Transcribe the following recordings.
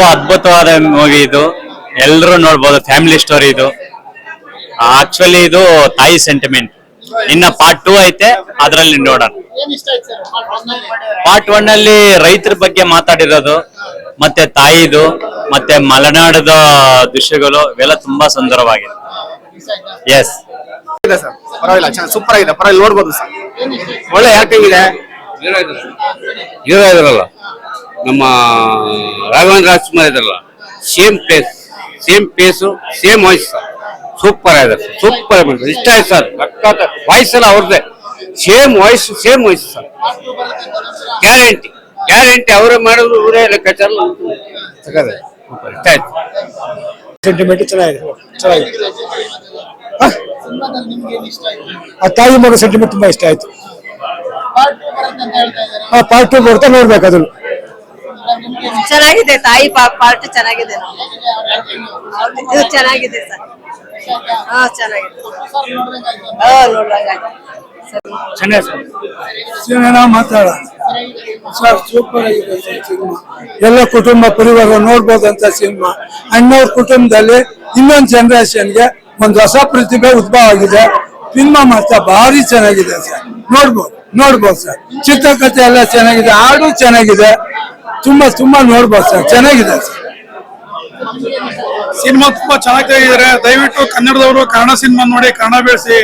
ತುಂಬಾ ಅದ್ಭುತವಾದ ಮೂವಿ ಇದು. ಎಲ್ಲರೂ ನೋಡ್ಬೋದು, ಫ್ಯಾಮಿಲಿ ಸ್ಟೋರಿ ಇದು. ಆಕ್ಚುಲಿ ಇದು ತಾಯಿ ಸೆಂಟಿಮೆಂಟ್. ಇನ್ನ ಪಾರ್ಟ್ 2 ಐತೆ, ಅದ್ರಲ್ಲಿ ನೋಡೋಣ. ಪಾರ್ಟ್ 1 ಅಲ್ಲಿ ರೈತರ ಬಗ್ಗೆ ಮಾತಾಡಿರೋದು, ಮತ್ತೆ ತಾಯಿದು, ಮತ್ತೆ ಮಲೆನಾಡದ ದೃಶ್ಯಗಳು ಇವೆಲ್ಲ ತುಂಬಾ ಸುಂದರವಾಗಿದೆ. ಎಸ್ ಸರ್, ಪರವಾಗಿಲ್ಲ, ಸೂಪರ್ ಆಗಿದೆ, ಪರವಾಗಿಲ್ಲ, ನೋಡ್ಬೋದು ಸರ್. ಒಳ್ಳೆ ಆಕ್ಟಿಂಗ್ ಇದೆ. ಹೀರೋ ಇದ್ರಲ್ಲ ನಮ್ಮ ರಾಘವೇಂದ್ರ ರಾಜ್ಕುಮಾರ್ ಇದ್ರಲ್ಲ, same place same voice super ಆಗಿದೆ. ಸೂಪರ್ ಇಷ್ಟ ಆಯ್ತು ಸರ್. ವಾಯ್ಸ್ ಎಲ್ಲ ಅವ್ರದ್ದೇ, ಸೇಮ್ ವಾಯ್ಸ್ ಸರ್. ಗ್ಯಾರಂಟಿ ಅವರೇ ಮಾಡೋದು, ಇವರೇ ಲೆಕ್ಕಾಚಾರ. ಇಷ್ಟ ಆಯ್ತು. ಸೆಂಟಿಮೆಂಟ್ ಚೆನ್ನಾಗಿದೆ. ಆ ತಾಯಿ ಮಗ ಸೆಂಟಿಮೆಂಟ್ ತುಂಬಾ ಇಷ್ಟ ಆಯ್ತು. ಪಾರ್ಟ್ 2 ಬರ್ತಾ ನೋಡ್ಬೇಕು ಅದನ್ನು. ಚೆನ್ನಾಗಿದೆ, ತಾಯಿ ಪಾರ್ಟ್ ಚೆನ್ನಾಗಿದೆ. ಇದು ಚೆನ್ನಾಗಿದೆ ಸರ್. ಚೆನ್ನಾಗಿದೆ. ಸಿನಿಮಾ ಮಾತಾಡ ಸರ್, ಸೂಪರ್ ಆಗಿದೆ ಸಿನಿಮಾ. ಎಲ್ಲ ಕುಟುಂಬ ಪರಿವಾರ ನೋಡ್ಬೋದಂತ ಸಿನಿಮಾ. ಅಣ್ಣವ್ರ ಕುಟುಂಬದಲ್ಲಿ ಇನ್ನೊಂದು ಜನರೇಷನ್ಗೆ ಒಂದು ಹೊಸ ಪ್ರತಿಭೆ ಉದ್ಭವ ಆಗಿದೆ. ಸಿನಿಮಾ ಮಾತ್ರ ಭಾರಿ ಚೆನ್ನಾಗಿದೆ ಸರ್. ನೋಡ್ಬೋದು ಸರ್. ಚಿತ್ರಕಥೆ ಎಲ್ಲ ಚೆನ್ನಾಗಿದೆ, ಹಾಡು ಚೆನ್ನಾಗಿದೆ. ತುಂಬಾ ನೋಡ್ಬೋದು ಸರ್, ಚೆನ್ನಾಗಿದೆ ಸರ್. ಸಿನಿಮಾ ತುಂಬಾ ಚೆನ್ನಾಗಿ ತೆಗೆದಿದ್ದಾರೆ. ದಯವಿಟ್ಟು ಕನ್ನಡದವರು ಕನ್ನಡ ಸಿನಿಮಾ ನೋಡಿ, ಕನ್ನಡ ಬೆಳೆಸಿ,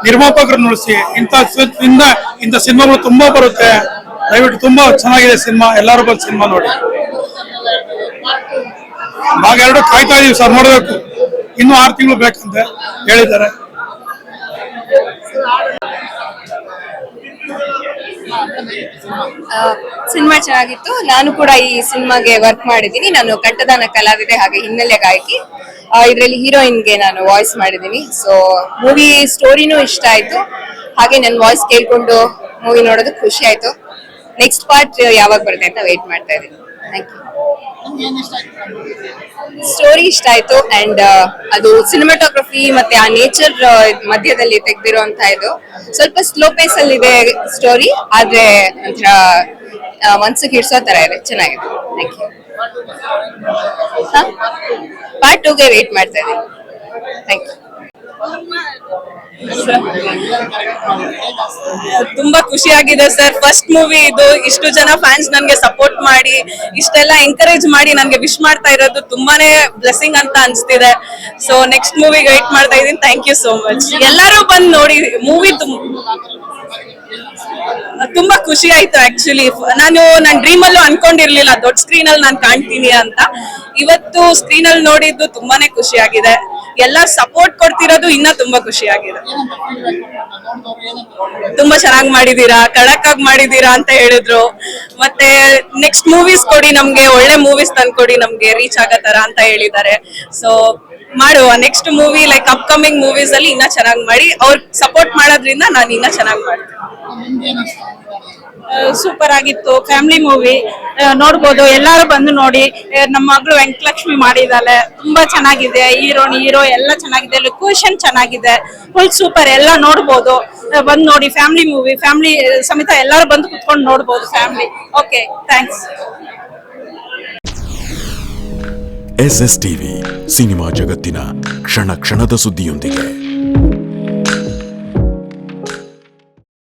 ನಿರ್ಮಾಪಕರು ನೋಡಿಸಿ. ಇಂಥ ಸಿನಿಮಾಗಳು ತುಂಬಾ ಬರುತ್ತೆ. ದಯವಿಟ್ಟು ತುಂಬಾ ಚೆನ್ನಾಗಿದೆ ಸಿನಿಮಾ. ಎಲ್ಲರೂ ಬಂದು ಸಿನಿಮಾ ನೋಡಿ. ಭಾಗ 2 ಕಾಯ್ತಾ ಇದೀವಿ ಸರ್, ನೋಡ್ಬೇಕು. ಇನ್ನೂ 6 ತಿಂಗಳು ಬೇಕಂತ ಹೇಳಿದ್ದಾರೆ. ಸಿನಿಮಾ ಚೆನ್ನಾಗಿತ್ತು. ನಾನು ಕೂಡ ಈ ಸಿನಿಮಾಗೆ ವರ್ಕ್ ಮಾಡಿದ್ದೀನಿ. ನಾನು ಕಂಠದಾನ ಕಲಾವಿದೆ, ಹಾಗೆ ಹಿನ್ನೆಲೆ ಗಾಯಕಿ. ಇದರಲ್ಲಿ ಹೀರೋಯಿನ್ಗೆ ನಾನು ವಾಯ್ಸ್ ಮಾಡಿದ್ದೀನಿ. ಸೊ ಮೂವಿ ಸ್ಟೋರಿನೂ ಇಷ್ಟ ಆಯ್ತು, ಹಾಗೆ ನನ್ನ ವಾಯ್ಸ್ ಕೇಳ್ಕೊಂಡು ಮೂವಿ ನೋಡೋದು ಖುಷಿ ಆಯ್ತು. ನೆಕ್ಸ್ಟ್ ಪಾರ್ಟ್ ಯಾವಾಗ ಬರುತ್ತೆ ಅಂತ ವೇಟ್ ಮಾಡ್ತಾ ಇದ್ದೀನಿ. Thank you. ಸ್ಟೋರಿ ಇಷ್ಟ ಆಯ್ತು, ಅಂಡ್ ಅದು ಸಿನಿಮಾಟೋಗ್ರಫಿ ಮತ್ತೆ ಆ ನೇಚರ್ ಮಧ್ಯದಲ್ಲಿ ತೆಗ್ದಿರೋಂತ ಇದು ಸ್ವಲ್ಪ ಸ್ಲೋ ಪೇಸ್ ಅಲ್ಲಿ ಇದೆ ಸ್ಟೋರಿ, ಆದ್ರೆ ಒಂಥರ ಮನ್ಸಿಗೆ ಹಿಡ್ಸೋ ತರ ಇದೆ. ಚೆನ್ನಾಗಿದೆ. Thank you. ಪಾರ್ಟ್ 2ಗೆ ವೇಟ್ ಮಾಡ್ತಾ ಇದ್ದೀನಿ. Thank you. ತುಂಬಾ ಖುಷಿ ಆಗಿದೆ ಸರ್. ಫಸ್ಟ್ ಮೂವಿ ಇದು. ಇಷ್ಟು ಜನ ಫ್ಯಾನ್ಸ್ ನನ್ಗೆ ಸಪೋರ್ಟ್ ಮಾಡಿ, ಇಷ್ಟೆಲ್ಲ ಎಂಕರೇಜ್ ಮಾಡಿ ನನ್ಗೆ ವಿಶ್ ಮಾಡ್ತಾ ಇರೋದು ತುಂಬಾನೇ ಬ್ಲೆಸ್ಸಿಂಗ್ ಅಂತ ಅನ್ಸ್ತಿದೆ. ಸೊ ನೆಕ್ಸ್ಟ್ ಮೂವಿಗೆ ವೇಟ್ ಮಾಡ್ತಾ ಇದೀನಿ. Thank you so much. ಎಲ್ಲರೂ ಬಂದು ನೋಡಿ ಮೂವಿ. ತುಂಬಾ ಖುಷಿ ಆಯ್ತು. ಆಕ್ಚುಲಿ ನಾನು ನನ್ನ ಡ್ರೀಮ್ ಅಲ್ಲೂ ಅನ್ಕೊಂಡಿರ್ಲಿಲ್ಲ ದೊಡ್ಡ ಸ್ಕ್ರೀನ್ ಅಲ್ಲಿ ನಾನು ಕಾಣ್ತೀನಿ ಅಂತ. ಇವತ್ತು ಸ್ಕ್ರೀನ್ ಅಲ್ಲಿ ನೋಡಿದ್ದು ತುಂಬಾನೇ ಖುಷಿ ಆಗಿದೆ. ಎಲ್ಲ ಸಪೋರ್ಟ್ ಕೊಡ್ತಿರೋದು ಇನ್ನ ತುಂಬಾ ಖುಷಿ ಆಗಿದೆ. ತುಂಬಾ ಚೆನ್ನಾಗಿ ಮಾಡಿದೀರಾ, ಖಡಕ್ ಆಗಿ ಮಾಡಿದೀರಾ ಅಂತ ಹೇಳಿದ್ರು. ಮತ್ತೆ ನೆಕ್ಸ್ಟ್ ಮೂವೀಸ್ ಕೊಡಿ ನಮ್ಗೆ, ಒಳ್ಳೆ ಮೂವೀಸ್ ತಂದ್ಕೊಡಿ, ನಮ್ಗೆ ರೀಚ್ ಆಗೋ ತರ ಅಂತ ಹೇಳಿದ್ದಾರೆ. ಸೊ ಮಾಡುವ next movie like upcoming movies ಅಲ್ಲಿ ಇನ್ನ ಚೆನ್ನಾಗಿ ಮಾಡಿ, ಅವ್ರ ಸಪೋರ್ಟ್ ಮಾಡೋದ್ರಿಂದ ನಾನು ಇನ್ನ ಚೆನ್ನಾಗಿ ಮಾಡ್ತೀನಿ. ಸೂಪರ್ ಆಗಿತ್ತು. ಫ್ಯಾಮಿಲಿ ಮೂವಿ ನೋಡ್ಬೋದು, ಎಲ್ಲರೂ ಬಂದು ನೋಡಿ. ನಮ್ಮ ಮಗಳು ವೆಂಕಟಲಕ್ಷ್ಮಿ ಮಾಡಿದಾಳೆ, ತುಂಬಾ ಚೆನ್ನಾಗಿದೆ. ಹೀರೋ ಎಲ್ಲ ಚೆನ್ನಾಗಿದೆ. ಲೊಕೇಶನ್ ಚೆನ್ನಾಗಿದೆ, ಫುಲ್ ಸೂಪರ್. ಎಲ್ಲ ನೋಡ್ಬೋದು, ಬಂದು ನೋಡಿ. ಫ್ಯಾಮಿಲಿ ಮೂವಿ, ಫ್ಯಾಮಿಲಿ ಸಮೇತ ಎಲ್ಲರೂ ಬಂದು ಕುತ್ಕೊಂಡು ನೋಡ್ಬೋದು family. Okay, thanks. SS TV, cinema ಜಗತ್ತಿನ ಕ್ಷಣ ಕ್ಷಣದ ಸುದ್ದಿಯೊಂದಿಗೆ.